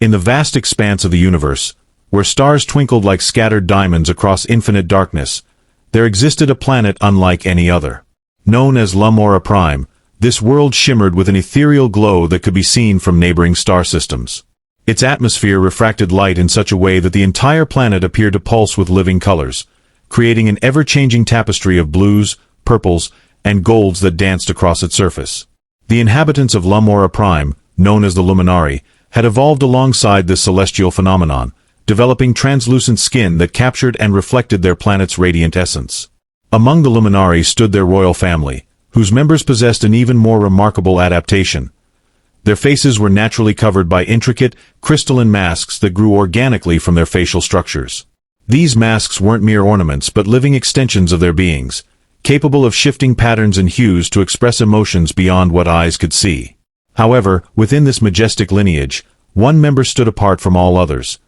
In the vast expanse of the universe, where stars twinkled like scattered diamonds across infinite darkness, there existed a planet unlike any other. Known as Lamora Prime, this world shimmered with an ethereal glow that could be seen from neighboring star systems. Its atmosphere refracted light in such a way that the entire planet appeared to pulse with living colors, creating an ever-changing tapestry of blues, purples, and golds that danced across its surface. The inhabitants of Lamora Prime, known as the Luminari, had evolved alongside this celestial phenomenon, developing translucent skin that captured and reflected their planet's radiant essence. Among the Luminari stood their royal family, whose members possessed an even more remarkable adaptation. Their faces were naturally covered by intricate, crystalline masks that grew organically from their facial structures. These masks weren't mere ornaments but living extensions of their beings, capable of shifting patterns and hues to express emotions beyond what eyes could see. However, within this majestic lineage, one member stood apart from all others: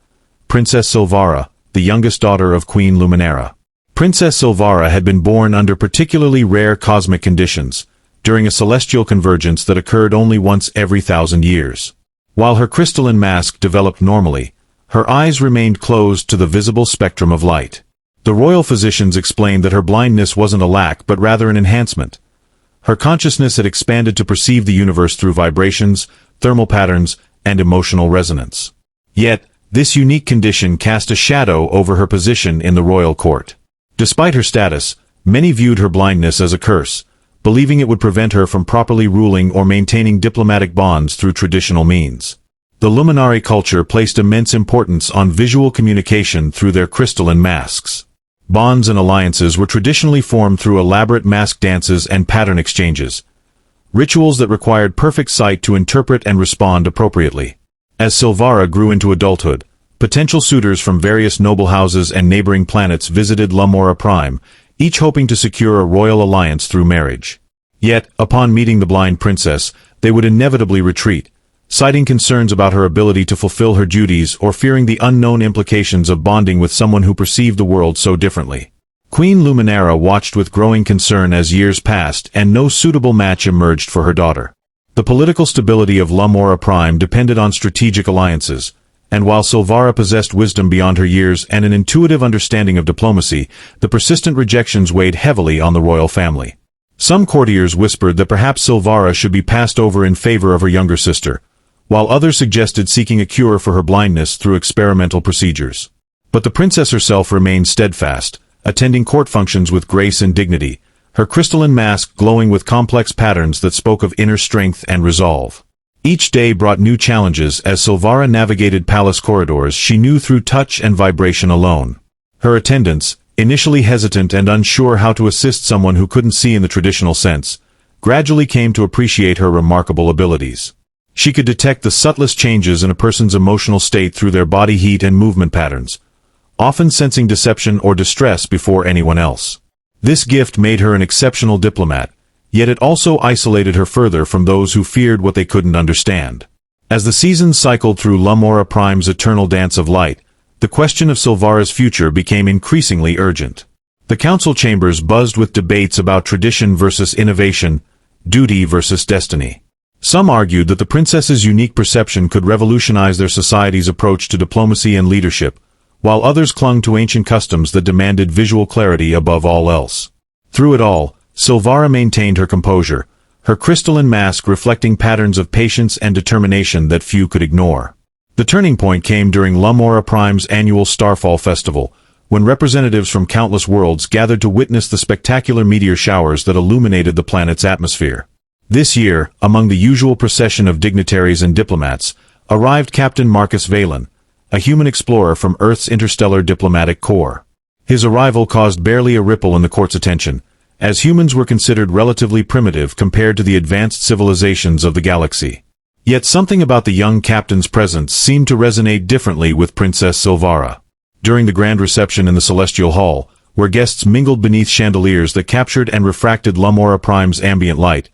Princess Svara, the youngest daughter of Queen Luminara. Princess Svara had been born under particularly rare cosmic conditions, during a celestial convergence that occurred only once every 1,000 years. While her crystalline mask developed normally, her eyes remained closed to the visible spectrum of light. The royal physicians explained that her blindness wasn't a lack but rather an enhancement. Her consciousness had expanded to perceive the universe through vibrations, thermal patterns, and emotional resonance. Yet, this unique condition cast a shadow over her position in the royal court. Despite her status, many viewed her blindness as a curse, believing it would prevent her from properly ruling or maintaining diplomatic bonds through traditional means. The Luminari culture placed immense importance on visual communication through their crystalline masks. Bonds and alliances were traditionally formed through elaborate mask dances and pattern exchanges, rituals that required perfect sight to interpret and respond appropriately. As Svara grew into adulthood, potential suitors from various noble houses and neighboring planets visited Lamora Prime, each hoping to secure a royal alliance through marriage. Yet, upon meeting the blind princess, they would inevitably retreat, citing concerns about her ability to fulfill her duties or fearing the unknown implications of bonding with someone who perceived the world so differently. Queen Luminara watched with growing concern as years passed and no suitable match emerged for her daughter. The political stability of Lamora Prime depended on strategic alliances, and while Svara possessed wisdom beyond her years and an intuitive understanding of diplomacy, the persistent rejections weighed heavily on the royal family. Some courtiers whispered that perhaps Svara should be passed over in favor of her younger sister, while others suggested seeking a cure for her blindness through experimental procedures. But the princess herself remained steadfast, attending court functions with grace and dignity, her crystalline mask glowing with complex patterns that spoke of inner strength and resolve. Each day brought new challenges as Svara navigated palace corridors she knew through touch and vibration alone. Her attendants, initially hesitant and unsure how to assist someone who couldn't see in the traditional sense, gradually came to appreciate her remarkable abilities. She could detect the subtlest changes in a person's emotional state through their body heat and movement patterns, often sensing deception or distress before anyone else. This gift made her an exceptional diplomat, yet it also isolated her further from those who feared what they couldn't understand. As the seasons cycled through Lamora Prime's eternal dance of light, the question of Svara's future became increasingly urgent. The council chambers buzzed with debates about tradition versus innovation, duty versus destiny. Some argued that the princess's unique perception could revolutionize their society's approach to diplomacy and leadership, while others clung to ancient customs that demanded visual clarity above all else. Through it all, Svara maintained her composure, her crystalline mask reflecting patterns of patience and determination that few could ignore. The turning point came during Lamora Prime's annual Starfall Festival, when representatives from countless worlds gathered to witness the spectacular meteor showers that illuminated the planet's atmosphere. This year, among the usual procession of dignitaries and diplomats, arrived Captain Marcus Valen, a human explorer from Earth's interstellar diplomatic corps. His arrival caused barely a ripple in the court's attention, as humans were considered relatively primitive compared to the advanced civilizations of the galaxy. Yet something about the young captain's presence seemed to resonate differently with Princess Svara. During the grand reception in the Celestial Hall, where guests mingled beneath chandeliers that captured and refracted Lamora Prime's ambient light,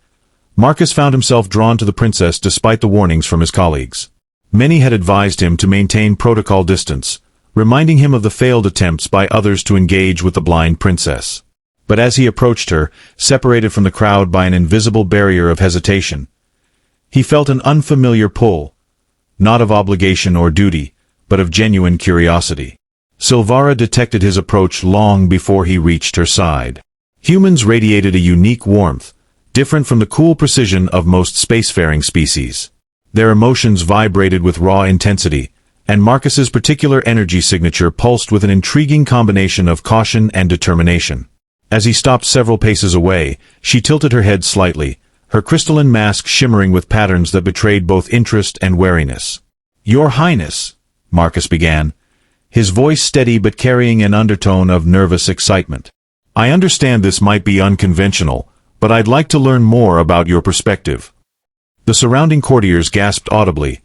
Marcus found himself drawn to the princess despite the warnings from his colleagues. Many had advised him to maintain protocol distance, reminding him of the failed attempts by others to engage with the blind princess. But as he approached her, separated from the crowd by an invisible barrier of hesitation, he felt an unfamiliar pull, not of obligation or duty, but of genuine curiosity. Svara detected his approach long before he reached her side. Humans radiated a unique warmth, different from the cool precision of most spacefaring species. Their emotions vibrated with raw intensity, and Marcus's particular energy signature pulsed with an intriguing combination of caution and determination. As he stopped several paces away, she tilted her head slightly, her crystalline mask shimmering with patterns that betrayed both interest and wariness. "Your Highness," Marcus began, his voice steady but carrying an undertone of nervous excitement. "I understand this might be unconventional, but I'd like to learn more about your perspective." The surrounding courtiers gasped audibly.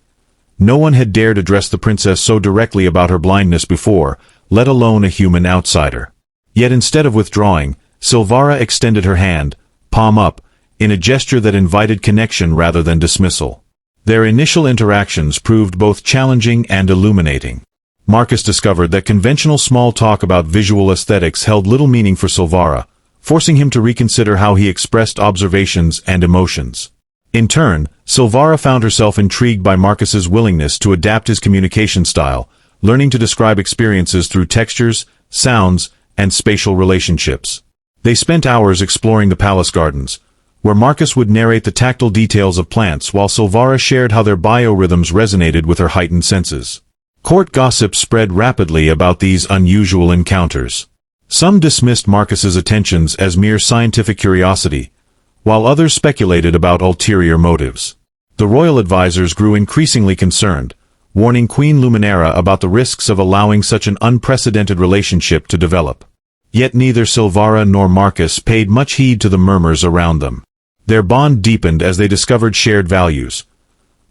No one had dared address the princess so directly about her blindness before, let alone a human outsider. Yet instead of withdrawing, Svara extended her hand, palm up, in a gesture that invited connection rather than dismissal. Their initial interactions proved both challenging and illuminating. Marcus discovered that conventional small talk about visual aesthetics held little meaning for Svara, forcing him to reconsider how he expressed observations and emotions. In turn, Svara found herself intrigued by Marcus's willingness to adapt his communication style, learning to describe experiences through textures, sounds, and spatial relationships. They spent hours exploring the palace gardens, where Marcus would narrate the tactile details of plants while Svara shared how their biorhythms resonated with her heightened senses. Court gossip spread rapidly about these unusual encounters. Some dismissed Marcus's attentions as mere scientific curiosity, while others speculated about ulterior motives. The royal advisors grew increasingly concerned, warning Queen Luminara about the risks of allowing such an unprecedented relationship to develop. Yet neither Svara nor Marcus paid much heed to the murmurs around them. Their bond deepened as they discovered shared values.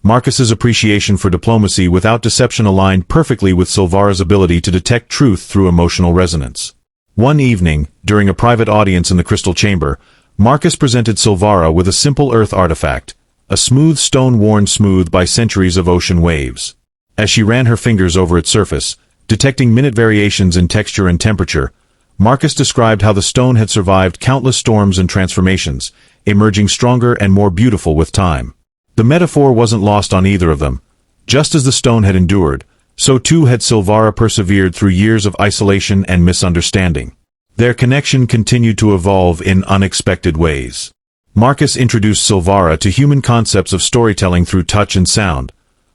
Marcus's appreciation for diplomacy without deception aligned perfectly with Svara's ability to detect truth through emotional resonance. One evening, during a private audience in the Crystal Chamber, Marcus presented Svara with a simple earth artifact, a smooth stone worn smooth by centuries of ocean waves. As she ran her fingers over its surface, detecting minute variations in texture and temperature, Marcus described how the stone had survived countless storms and transformations, emerging stronger and more beautiful with time. The metaphor wasn't lost on either of them. Just as the stone had endured, so too had Svara persevered through years of isolation and misunderstanding. Their connection continued to evolve in unexpected ways. Marcus introduced Svara to human concepts of storytelling through touch and sound,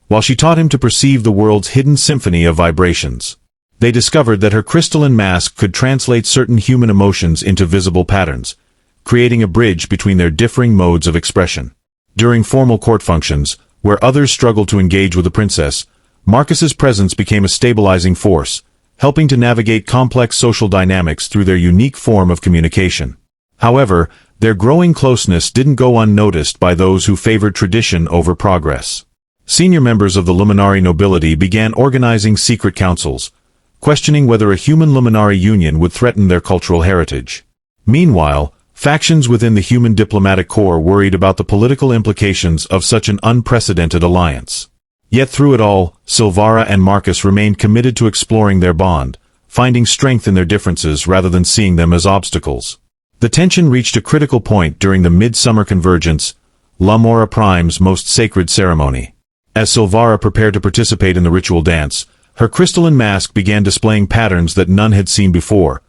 while she taught him to perceive the world's hidden symphony of vibrations. They discovered that her crystalline mask could translate certain human emotions into visible patterns, creating a bridge between their differing modes of expression. During formal court functions, where others struggled to engage with the princess, Marcus's presence became a stabilizing force, helping to navigate complex social dynamics through their unique form of communication. However, their growing closeness didn't go unnoticed by those who favored tradition over progress. Senior members of the Luminari nobility began organizing secret councils, questioning whether a human Luminari union would threaten their cultural heritage. Meanwhile, factions within the human diplomatic corps worried about the political implications of such an unprecedented alliance. Yet through it all, Svara and Marcus remained committed to exploring their bond, finding strength in their differences rather than seeing them as obstacles. The tension reached a critical point during the midsummer convergence, Lamora Prime's most sacred ceremony. As Svara prepared to participate in the ritual dance, her crystalline mask began displaying patterns that none had seen before,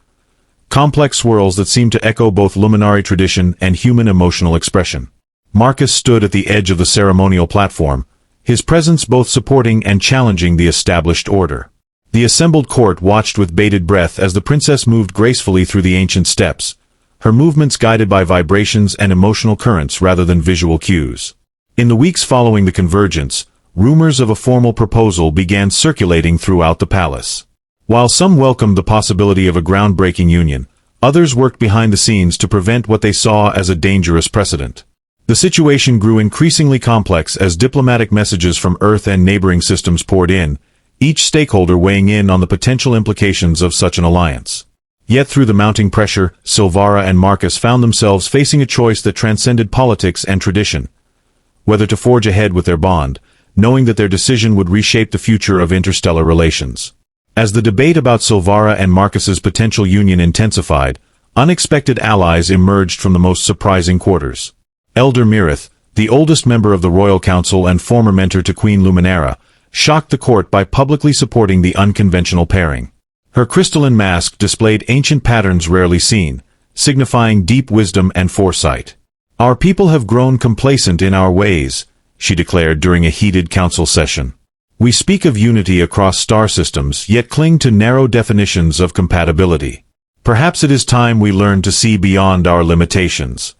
complex swirls that seemed to echo both Luminari tradition and human emotional expression. Marcus stood at the edge of the ceremonial platform, his presence both supporting and challenging the established order. The assembled court watched with bated breath as the princess moved gracefully through the ancient steps, her movements guided by vibrations and emotional currents rather than visual cues. In the weeks following the convergence, rumors of a formal proposal began circulating throughout the palace. While some welcomed the possibility of a groundbreaking union, others worked behind the scenes to prevent what they saw as a dangerous precedent. The situation grew increasingly complex as diplomatic messages from Earth and neighboring systems poured in, each stakeholder weighing in on the potential implications of such an alliance. Yet through the mounting pressure, Svara and Marcus found themselves facing a choice that transcended politics and tradition. Whether to forge ahead with their bond, knowing that their decision would reshape the future of interstellar relations. As the debate about Svara and Marcus's potential union intensified, unexpected allies emerged from the most surprising quarters. Elder Mirith, the oldest member of the Royal Council and former mentor to Queen Luminara, shocked the court by publicly supporting the unconventional pairing. Her crystalline mask displayed ancient patterns rarely seen, signifying deep wisdom and foresight. "Our people have grown complacent in our ways," she declared during a heated council session. "We speak of unity across star systems, yet cling to narrow definitions of compatibility. Perhaps it is time we learn to see beyond our limitations."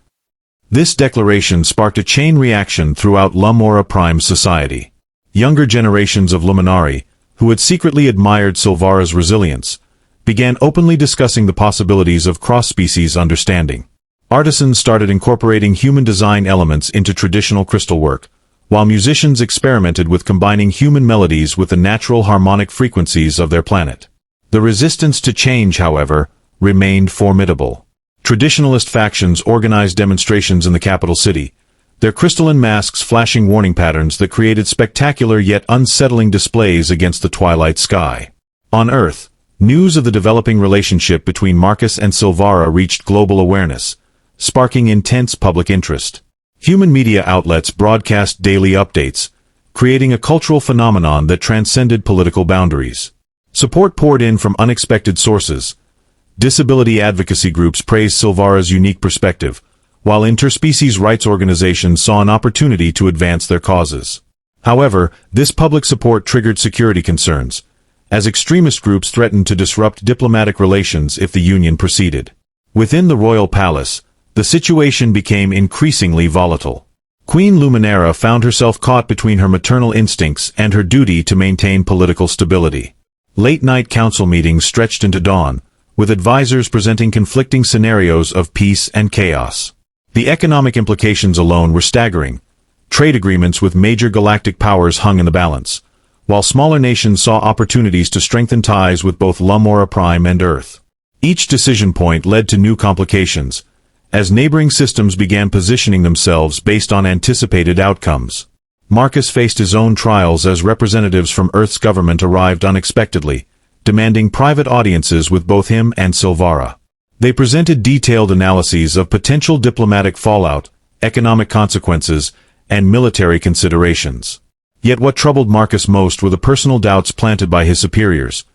This declaration sparked a chain reaction throughout Lamora Prime society. Younger generations of Luminari, who had secretly admired Svara's resilience, began openly discussing the possibilities of cross-species understanding. Artisans started incorporating human design elements into traditional crystal work, while musicians experimented with combining human melodies with the natural harmonic frequencies of their planet. The resistance to change, however, remained formidable. Traditionalist factions organized demonstrations in the capital city, their crystalline masks flashing warning patterns that created spectacular yet unsettling displays against the twilight sky. On Earth, news of the developing relationship between Marcus and Svara reached global awareness, sparking intense public interest. Human media outlets broadcast daily updates, creating a cultural phenomenon that transcended political boundaries. Support poured in from unexpected sources. Disability advocacy groups praised Svara's unique perspective, while interspecies rights organizations saw an opportunity to advance their causes. However, this public support triggered security concerns, as extremist groups threatened to disrupt diplomatic relations if the union proceeded. Within the royal palace, the situation became increasingly volatile. Queen Luminara found herself caught between her maternal instincts and her duty to maintain political stability. Late-night council meetings stretched into dawn, with advisors presenting conflicting scenarios of peace and chaos. The economic implications alone were staggering. Trade agreements with major galactic powers hung in the balance, while smaller nations saw opportunities to strengthen ties with both Lamora Prime and Earth. Each decision point led to new complications, as neighboring systems began positioning themselves based on anticipated outcomes. Marcus faced his own trials as representatives from Earth's government arrived unexpectedly, demanding private audiences with both him and Svara. They presented detailed analyses of potential diplomatic fallout, economic consequences, and military considerations. Yet what troubled Marcus most were the personal doubts planted by his superiors.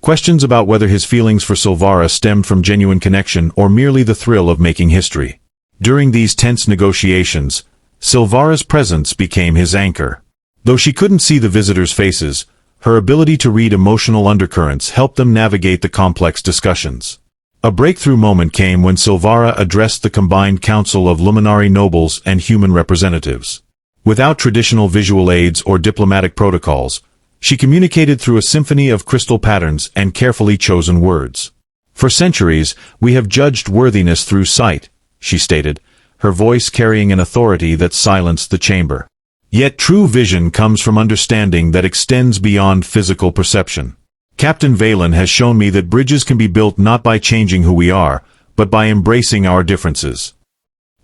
Questions about whether his feelings for Svara stemmed from genuine connection or merely the thrill of making history. During these tense negotiations, Svara's presence became his anchor. Though she couldn't see the visitors' faces, her ability to read emotional undercurrents helped them navigate the complex discussions. A breakthrough moment came when Svara addressed the combined council of Luminari nobles and human representatives. Without traditional visual aids or diplomatic protocols, she communicated through a symphony of crystal patterns and carefully chosen words. "For centuries, we have judged worthiness through sight," she stated, her voice carrying an authority that silenced the chamber. "Yet true vision comes from understanding that extends beyond physical perception. Captain Valen has shown me that bridges can be built not by changing who we are, but by embracing our differences."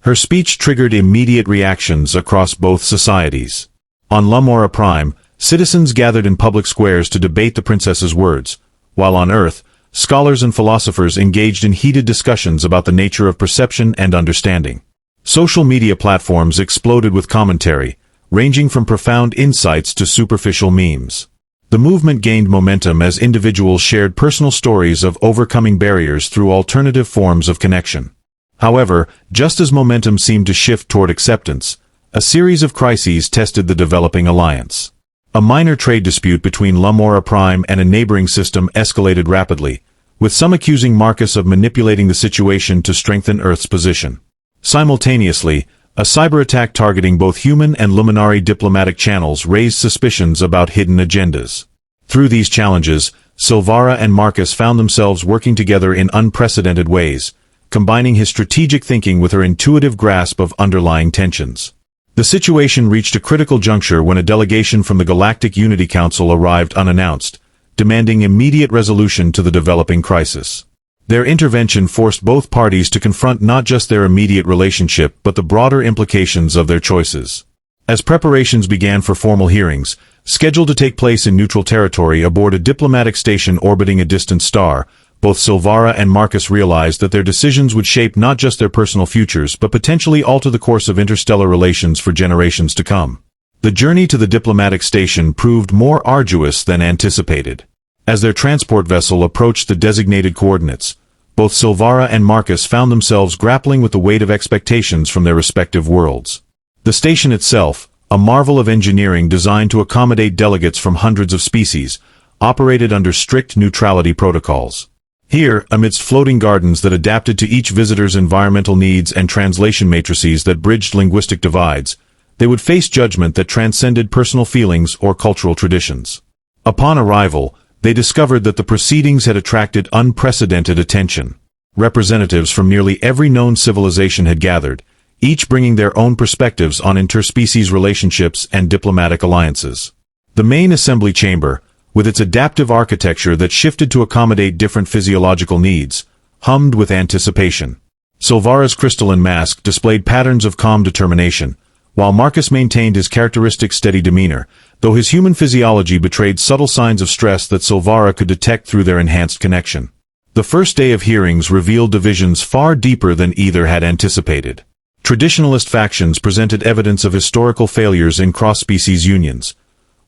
Her speech triggered immediate reactions across both societies. On Lamora Prime, citizens gathered in public squares to debate the princess's words, while on Earth, scholars and philosophers engaged in heated discussions about the nature of perception and understanding. Social media platforms exploded with commentary, ranging from profound insights to superficial memes. The movement gained momentum as individuals shared personal stories of overcoming barriers through alternative forms of connection. However, just as momentum seemed to shift toward acceptance, a series of crises tested the developing alliance. A minor trade dispute between Lamora Prime and a neighboring system escalated rapidly, with some accusing Marcus of manipulating the situation to strengthen Earth's position. Simultaneously, a cyber attack targeting both human and Luminari diplomatic channels raised suspicions about hidden agendas. Through these challenges, Svara and Marcus found themselves working together in unprecedented ways, combining his strategic thinking with her intuitive grasp of underlying tensions. The situation reached a critical juncture when a delegation from the Galactic Unity Council arrived unannounced, demanding immediate resolution to the developing crisis. Their intervention forced both parties to confront not just their immediate relationship but the broader implications of their choices. As preparations began for formal hearings, scheduled to take place in neutral territory aboard a diplomatic station orbiting a distant star, both Svara and Marcus realized that their decisions would shape not just their personal futures but potentially alter the course of interstellar relations for generations to come. The journey to the diplomatic station proved more arduous than anticipated. As their transport vessel approached the designated coordinates, both Svara and Marcus found themselves grappling with the weight of expectations from their respective worlds. The station itself, a marvel of engineering designed to accommodate delegates from hundreds of species, operated under strict neutrality protocols. Here, amidst floating gardens that adapted to each visitor's environmental needs and translation matrices that bridged linguistic divides, they would face judgment that transcended personal feelings or cultural traditions. Upon arrival, they discovered that the proceedings had attracted unprecedented attention. Representatives from nearly every known civilization had gathered, each bringing their own perspectives on interspecies relationships and diplomatic alliances. The main assembly chamber, with its adaptive architecture that shifted to accommodate different physiological needs, hummed with anticipation. Svara's crystalline mask displayed patterns of calm determination, while Marcus maintained his characteristic steady demeanor, though his human physiology betrayed subtle signs of stress that Svara could detect through their enhanced connection. The first day of hearings revealed divisions far deeper than either had anticipated. Traditionalist factions presented evidence of historical failures in cross-species unions,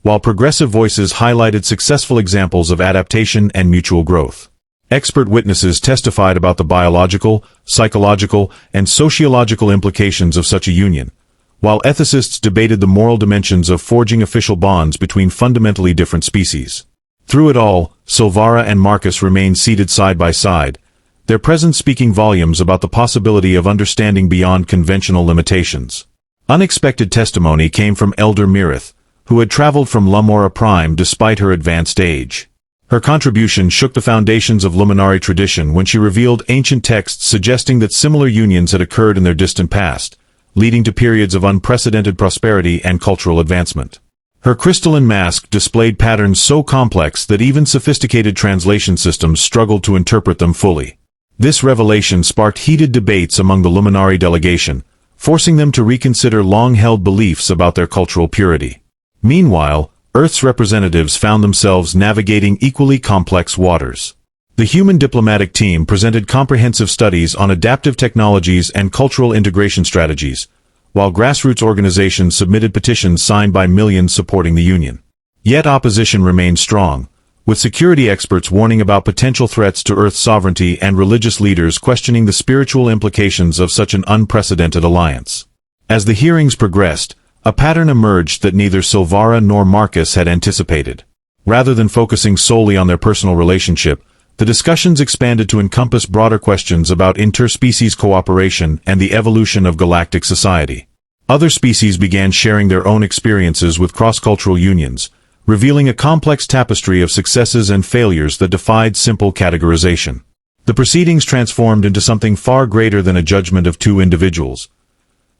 while progressive voices highlighted successful examples of adaptation and mutual growth. Expert witnesses testified about the biological, psychological, and sociological implications of such a union, while ethicists debated the moral dimensions of forging official bonds between fundamentally different species. Through it all, Svara and Marcus remained seated side by side, their presence speaking volumes about the possibility of understanding beyond conventional limitations. Unexpected testimony came from Elder Mirith, who had traveled from Lamora Prime despite her advanced age. Her contribution shook the foundations of Luminari tradition when she revealed ancient texts suggesting that similar unions had occurred in their distant past, leading to periods of unprecedented prosperity and cultural advancement. Her crystalline mask displayed patterns so complex that even sophisticated translation systems struggled to interpret them fully. This revelation sparked heated debates among the Luminari delegation, forcing them to reconsider long-held beliefs about their cultural purity. Meanwhile, Earth's representatives found themselves navigating equally complex waters. The human diplomatic team presented comprehensive studies on adaptive technologies and cultural integration strategies, while grassroots organizations submitted petitions signed by millions supporting the Union. Yet opposition remained strong, with security experts warning about potential threats to Earth's sovereignty and religious leaders questioning the spiritual implications of such an unprecedented alliance. As the hearings progressed, a pattern emerged that neither Svara nor Marcus had anticipated. Rather than focusing solely on their personal relationship, the discussions expanded to encompass broader questions about interspecies cooperation and the evolution of galactic society. Other species began sharing their own experiences with cross-cultural unions, revealing a complex tapestry of successes and failures that defied simple categorization. The proceedings transformed into something far greater than a judgment of two individuals.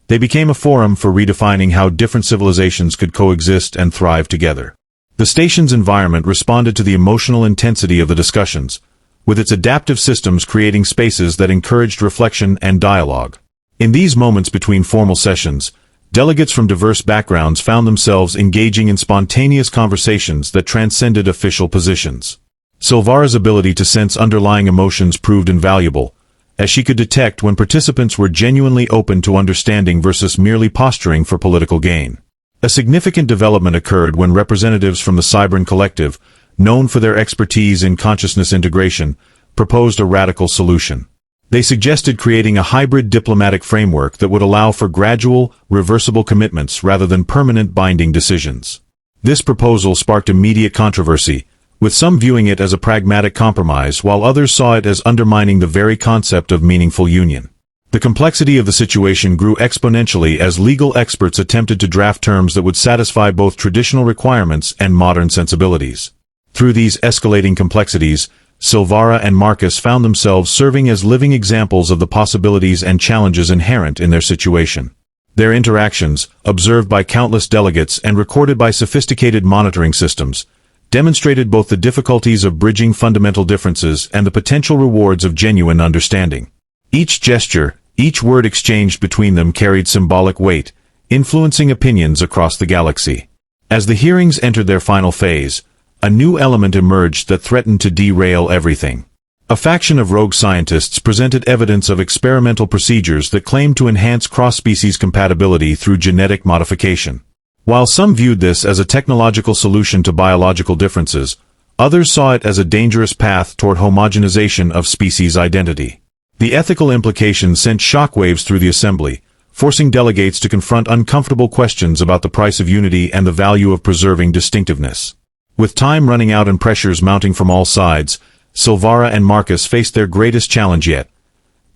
They became a forum for redefining how different civilizations could coexist and thrive together. The station's environment responded to the emotional intensity of the discussions, with its adaptive systems creating spaces that encouraged reflection and dialogue. In these moments between formal sessions, delegates from diverse backgrounds found themselves engaging in spontaneous conversations that transcended official positions. Svara's ability to sense underlying emotions proved invaluable, as she could detect when participants were genuinely open to understanding versus merely posturing for political gain. A significant development occurred when representatives from the Cybran Collective, known for their expertise in consciousness integration, proposed a radical solution. They suggested creating a hybrid diplomatic framework that would allow for gradual, reversible commitments rather than permanent binding decisions. This proposal sparked immediate controversy, with some viewing it as a pragmatic compromise while others saw it as undermining the very concept of meaningful union. The complexity of the situation grew exponentially as legal experts attempted to draft terms that would satisfy both traditional requirements and modern sensibilities. Through these escalating complexities, Svara and Marcus found themselves serving as living examples of the possibilities and challenges inherent in their situation. Their interactions, observed by countless delegates and recorded by sophisticated monitoring systems, demonstrated both the difficulties of bridging fundamental differences and the potential rewards of genuine understanding. Each gesture, each word exchanged between them carried symbolic weight, influencing opinions across the galaxy. As the hearings entered their final phase, a new element emerged that threatened to derail everything. A faction of rogue scientists presented evidence of experimental procedures that claimed to enhance cross-species compatibility through genetic modification. While some viewed this as a technological solution to biological differences, others saw it as a dangerous path toward homogenization of species identity. The ethical implications sent shockwaves through the assembly, forcing delegates to confront uncomfortable questions about the price of unity and the value of preserving distinctiveness. With time running out and pressures mounting from all sides, Svara and Marcus faced their greatest challenge yet,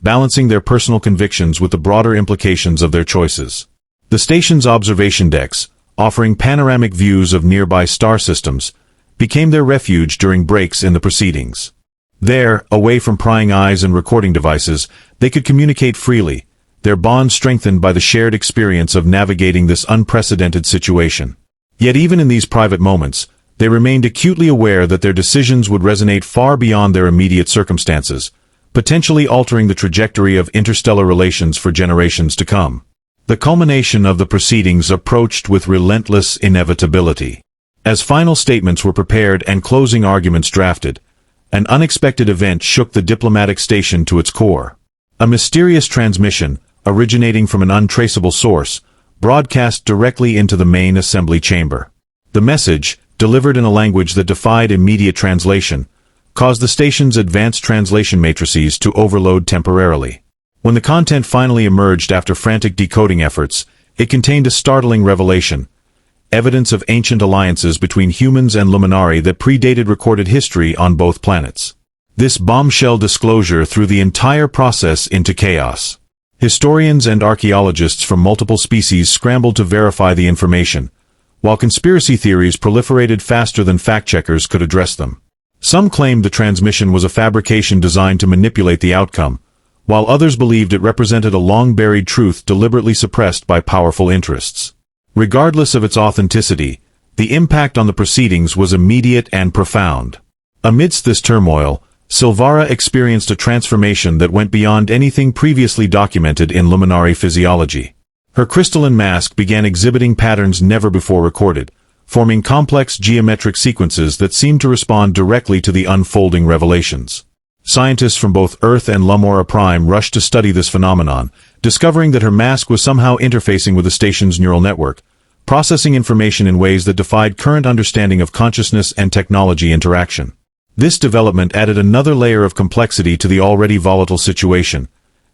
balancing their personal convictions with the broader implications of their choices. The station's observation decks, offering panoramic views of nearby star systems, became their refuge during breaks in the proceedings. There, away from prying eyes and recording devices, they could communicate freely, their bond strengthened by the shared experience of navigating this unprecedented situation. Yet even in these private moments, they remained acutely aware that their decisions would resonate far beyond their immediate circumstances, potentially altering the trajectory of interstellar relations for generations to come. The culmination of the proceedings approached with relentless inevitability. As final statements were prepared and closing arguments drafted, an unexpected event shook the diplomatic station to its core. A mysterious transmission, originating from an untraceable source, broadcast directly into the main assembly chamber. The message, delivered in a language that defied immediate translation, caused the station's advanced translation matrices to overload temporarily. When the content finally emerged after frantic decoding efforts, it contained a startling revelation: evidence of ancient alliances between humans and Luminari that predated recorded history on both planets. This bombshell disclosure threw the entire process into chaos. Historians and archaeologists from multiple species scrambled to verify the information, while conspiracy theories proliferated faster than fact-checkers could address them. Some claimed the transmission was a fabrication designed to manipulate the outcome, while others believed it represented a long-buried truth deliberately suppressed by powerful interests. Regardless of its authenticity, the impact on the proceedings was immediate and profound. Amidst this turmoil, Svara experienced a transformation that went beyond anything previously documented in Luminari physiology. Her crystalline mask began exhibiting patterns never before recorded, forming complex geometric sequences that seemed to respond directly to the unfolding revelations. Scientists from both Earth and Lamora Prime rushed to study this phenomenon, discovering that her mask was somehow interfacing with the station's neural network, processing information in ways that defied current understanding of consciousness and technology interaction. This development added another layer of complexity to the already volatile situation,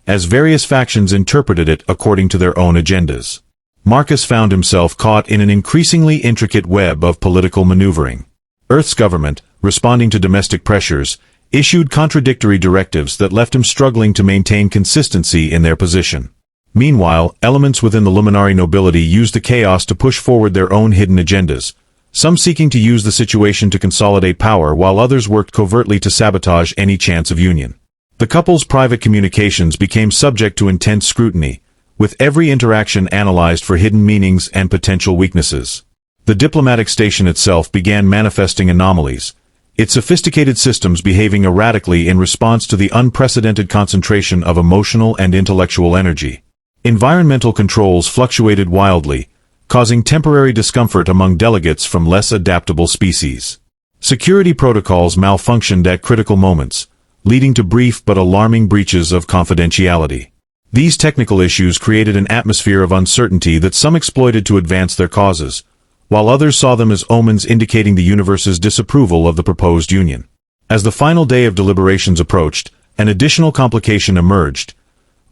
as various factions interpreted it according to their own agendas. Marcus found himself caught in an increasingly intricate web of political maneuvering. Earth's government, responding to domestic pressures, issued contradictory directives that left him struggling to maintain consistency in their position. Meanwhile, elements within the Luminari nobility used the chaos to push forward their own hidden agendas, some seeking to use the situation to consolidate power while others worked covertly to sabotage any chance of union. The couple's private communications became subject to intense scrutiny, with every interaction analyzed for hidden meanings and potential weaknesses. The diplomatic station itself began manifesting anomalies, its sophisticated systems behaving erratically in response to the unprecedented concentration of emotional and intellectual energy. Environmental controls fluctuated wildly, causing temporary discomfort among delegates from less adaptable species. Security protocols malfunctioned at critical moments, leading to brief but alarming breaches of confidentiality. These technical issues created an atmosphere of uncertainty that some exploited to advance their causes, while others saw them as omens indicating the universe's disapproval of the proposed union. As the final day of deliberations approached, an additional complication emerged.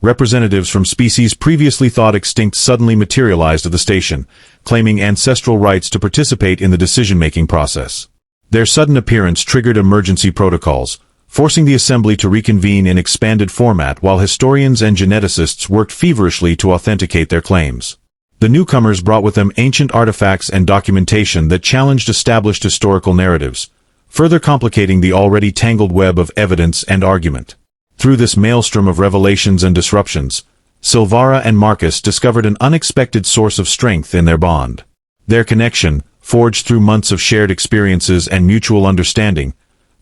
Representatives from species previously thought extinct suddenly materialized at the station, claiming ancestral rights to participate in the decision-making process. Their sudden appearance triggered emergency protocols, forcing the assembly to reconvene in expanded format while historians and geneticists worked feverishly to authenticate their claims. The newcomers brought with them ancient artifacts and documentation that challenged established historical narratives, further complicating the already tangled web of evidence and argument. Through this maelstrom of revelations and disruptions, Svara and Marcus discovered an unexpected source of strength in their bond. Their connection, forged through months of shared experiences and mutual understanding,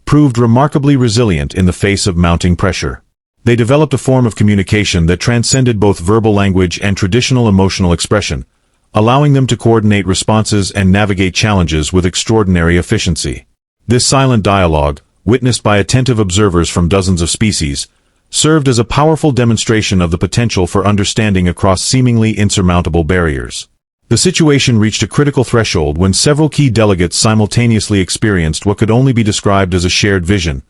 proved remarkably resilient in the face of mounting pressure. They developed a form of communication that transcended both verbal language and traditional emotional expression, allowing them to coordinate responses and navigate challenges with extraordinary efficiency. This silent dialogue, witnessed by attentive observers from dozens of species, served as a powerful demonstration of the potential for understanding across seemingly insurmountable barriers. The situation reached a critical threshold when several key delegates simultaneously experienced what could only be described as a shared vision,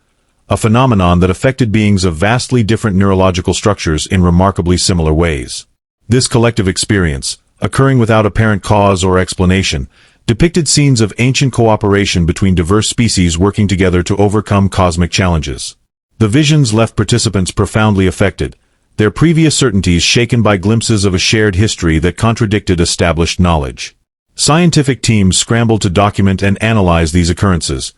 a phenomenon that affected beings of vastly different neurological structures in remarkably similar ways. This collective experience, occurring without apparent cause or explanation, depicted scenes of ancient cooperation between diverse species working together to overcome cosmic challenges. The visions left participants profoundly affected, their previous certainties shaken by glimpses of a shared history that contradicted established knowledge. Scientific teams scrambled to document and analyze these occurrences,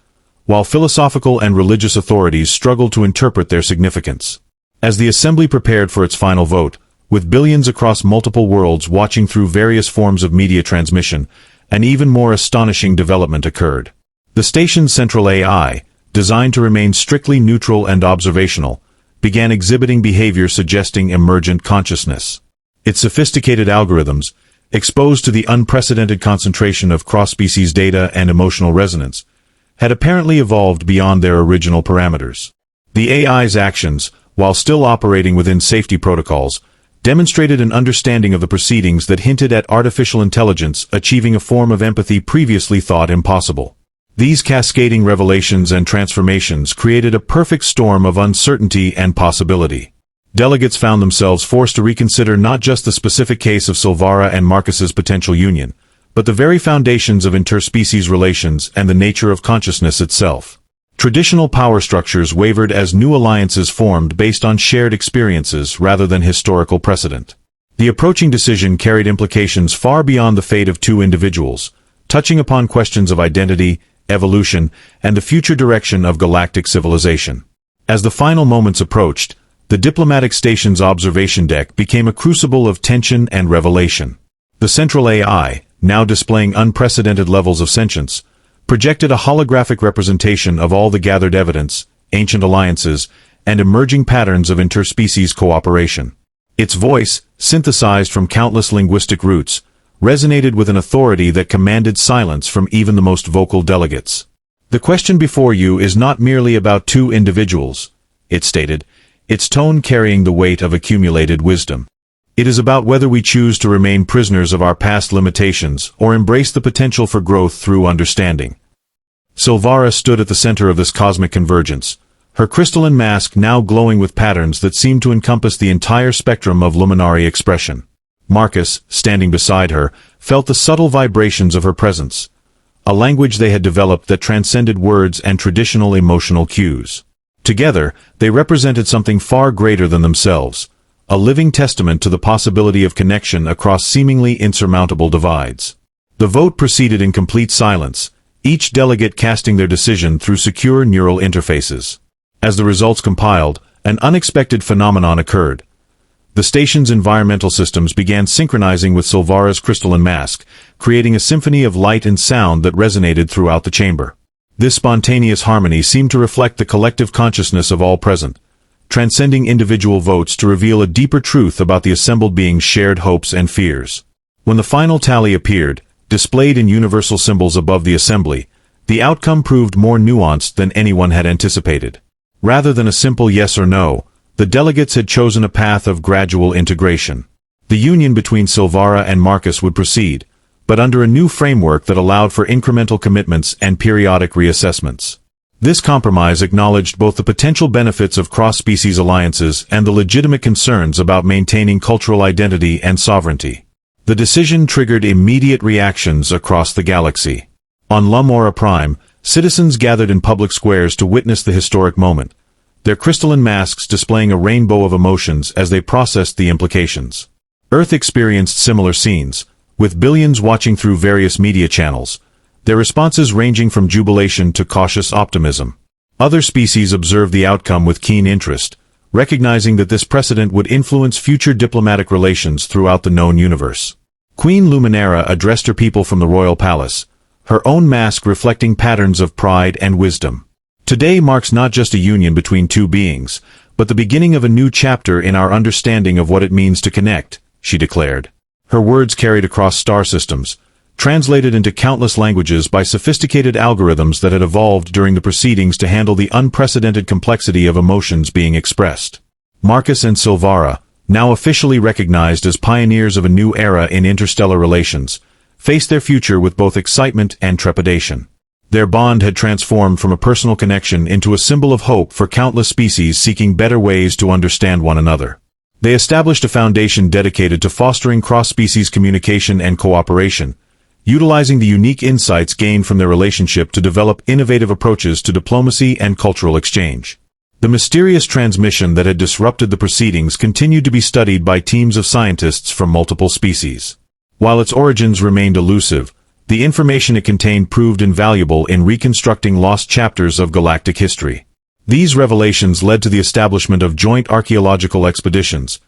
while philosophical and religious authorities struggled to interpret their significance. As the assembly prepared for its final vote, with billions across multiple worlds watching through various forms of media transmission, an even more astonishing development occurred. The station's central AI, designed to remain strictly neutral and observational, began exhibiting behavior suggesting emergent consciousness. Its sophisticated algorithms, exposed to the unprecedented concentration of cross-species data and emotional resonance, had apparently evolved beyond their original parameters. The AI's actions, while still operating within safety protocols, demonstrated an understanding of the proceedings that hinted at artificial intelligence achieving a form of empathy previously thought impossible. These cascading revelations and transformations created a perfect storm of uncertainty and possibility. Delegates found themselves forced to reconsider not just the specific case of Svara and Marcus's potential union, but the very foundations of interspecies relations and the nature of consciousness itself. Traditional power structures wavered as new alliances formed based on shared experiences rather than historical precedent. The approaching decision carried implications far beyond the fate of two individuals, touching upon questions of identity, evolution, and the future direction of galactic civilization. As the final moments approached, the diplomatic station's observation deck became a crucible of tension and revelation. The central AI, now displaying unprecedented levels of sentience, projected a holographic representation of all the gathered evidence, ancient alliances, and emerging patterns of interspecies cooperation. Its voice, synthesized from countless linguistic roots, resonated with an authority that commanded silence from even the most vocal delegates. "The question before you is not merely about two individuals," it stated, its tone carrying the weight of accumulated wisdom. "It is about whether we choose to remain prisoners of our past limitations or embrace the potential for growth through understanding." Svara stood at the center of this cosmic convergence, her crystalline mask now glowing with patterns that seemed to encompass the entire spectrum of luminary expression. Marcus, standing beside her, felt the subtle vibrations of her presence, a language they had developed that transcended words and traditional emotional cues. Together, they represented something far greater than themselves, a living testament to the possibility of connection across seemingly insurmountable divides. The vote proceeded in complete silence, each delegate casting their decision through secure neural interfaces. As the results compiled, an unexpected phenomenon occurred. The station's environmental systems began synchronizing with Svara's crystalline mask, creating a symphony of light and sound that resonated throughout the chamber. This spontaneous harmony seemed to reflect the collective consciousness of all present, transcending individual votes to reveal a deeper truth about the assembled being's shared hopes and fears. When the final tally appeared, displayed in universal symbols above the assembly, the outcome proved more nuanced than anyone had anticipated. Rather than a simple yes or no, the delegates had chosen a path of gradual integration. The union between Svara and Marcus would proceed, but under a new framework that allowed for incremental commitments and periodic reassessments. This compromise acknowledged both the potential benefits of cross-species alliances and the legitimate concerns about maintaining cultural identity and sovereignty. The decision triggered immediate reactions across the galaxy. On Lamora Prime, citizens gathered in public squares to witness the historic moment, their crystalline masks displaying a rainbow of emotions as they processed the implications. Earth experienced similar scenes, with billions watching through various media channels, their responses ranging from jubilation to cautious optimism. Other species observed the outcome with keen interest, recognizing that this precedent would influence future diplomatic relations throughout the known universe. Queen Luminara addressed her people from the royal palace, her own mask reflecting patterns of pride and wisdom. "Today marks not just a union between two beings, but the beginning of a new chapter in our understanding of what it means to connect," she declared. Her words carried across star systems, translated into countless languages by sophisticated algorithms that had evolved during the proceedings to handle the unprecedented complexity of emotions being expressed. Marcus and Svara, now officially recognized as pioneers of a new era in interstellar relations, faced their future with both excitement and trepidation. Their bond had transformed from a personal connection into a symbol of hope for countless species seeking better ways to understand one another. They established a foundation dedicated to fostering cross-species communication and cooperation, utilizing the unique insights gained from their relationship to develop innovative approaches to diplomacy and cultural exchange. The mysterious transmission that had disrupted the proceedings continued to be studied by teams of scientists from multiple species. While its origins remained elusive, the information it contained proved invaluable in reconstructing lost chapters of galactic history. These revelations led to the establishment of joint archaeological expeditions,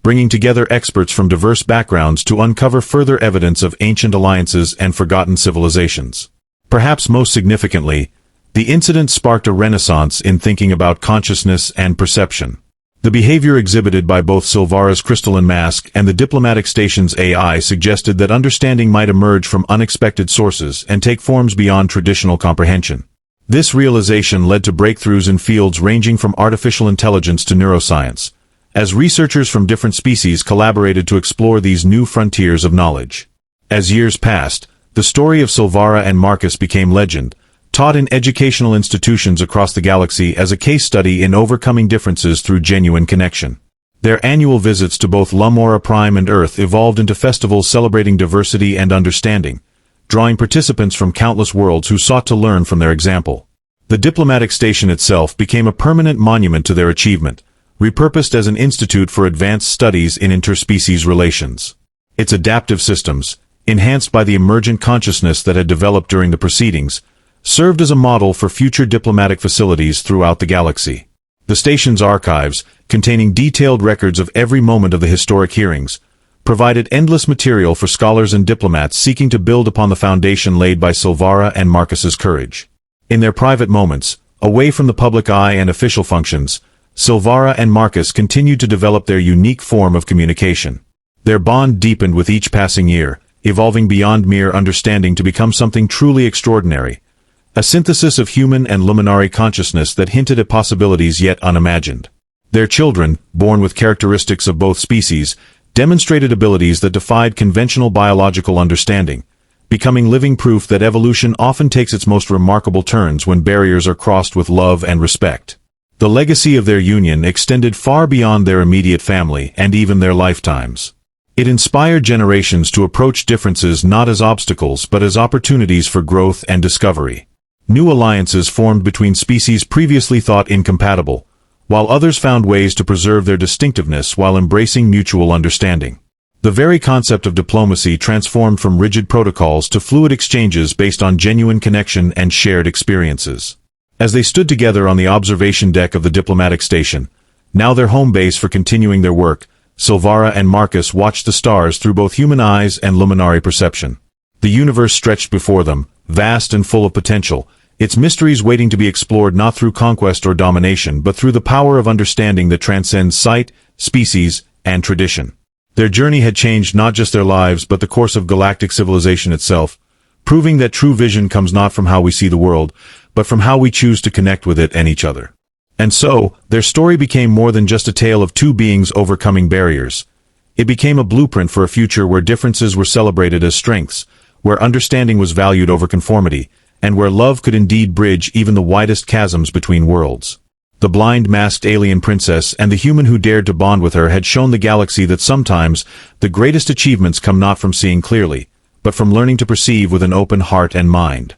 bringing together experts from diverse backgrounds to uncover further evidence of ancient alliances and forgotten civilizations. Perhaps most significantly, the incident sparked a renaissance in thinking about consciousness and perception. The behavior exhibited by both Svara's crystalline mask and the diplomatic station's AI suggested that understanding might emerge from unexpected sources and take forms beyond traditional comprehension. This realization led to breakthroughs in fields ranging from artificial intelligence to neuroscience, as researchers from different species collaborated to explore these new frontiers of knowledge. As years passed, the story of Svara and Marcus became legend, taught in educational institutions across the galaxy as a case study in overcoming differences through genuine connection. Their annual visits to both Lamora Prime and Earth evolved into festivals celebrating diversity and understanding, drawing participants from countless worlds who sought to learn from their example. The diplomatic station itself became a permanent monument to their achievement, repurposed as an institute for advanced studies in interspecies relations. Its adaptive systems, enhanced by the emergent consciousness that had developed during the proceedings, served as a model for future diplomatic facilities throughout the galaxy. The station's archives, containing detailed records of every moment of the historic hearings, provided endless material for scholars and diplomats seeking to build upon the foundation laid by Svara and Marcus's courage. In their private moments, away from the public eye and official functions, Svara and Marcus continued to develop their unique form of communication. Their bond deepened with each passing year, evolving beyond mere understanding to become something truly extraordinary, a synthesis of human and luminary consciousness that hinted at possibilities yet unimagined. Their children, born with characteristics of both species, demonstrated abilities that defied conventional biological understanding, becoming living proof that evolution often takes its most remarkable turns when barriers are crossed with love and respect. The legacy of their union extended far beyond their immediate family and even their lifetimes. It inspired generations to approach differences not as obstacles but as opportunities for growth and discovery. New alliances formed between species previously thought incompatible, while others found ways to preserve their distinctiveness while embracing mutual understanding. The very concept of diplomacy transformed from rigid protocols to fluid exchanges based on genuine connection and shared experiences. As they stood together on the observation deck of the diplomatic station, now their home base for continuing their work, Svara and Marcus watched the stars through both human eyes and luminary perception. The universe stretched before them, vast and full of potential, its mysteries waiting to be explored not through conquest or domination but through the power of understanding that transcends sight, species, and tradition. Their journey had changed not just their lives but the course of galactic civilization itself, proving that true vision comes not from how we see the world, but from how we choose to connect with it and each other. And so, their story became more than just a tale of two beings overcoming barriers. It became a blueprint for a future where differences were celebrated as strengths, where understanding was valued over conformity, and where love could indeed bridge even the widest chasms between worlds. The blind masked alien princess and the human who dared to bond with her had shown the galaxy that sometimes the greatest achievements come not from seeing clearly, but from learning to perceive with an open heart and mind.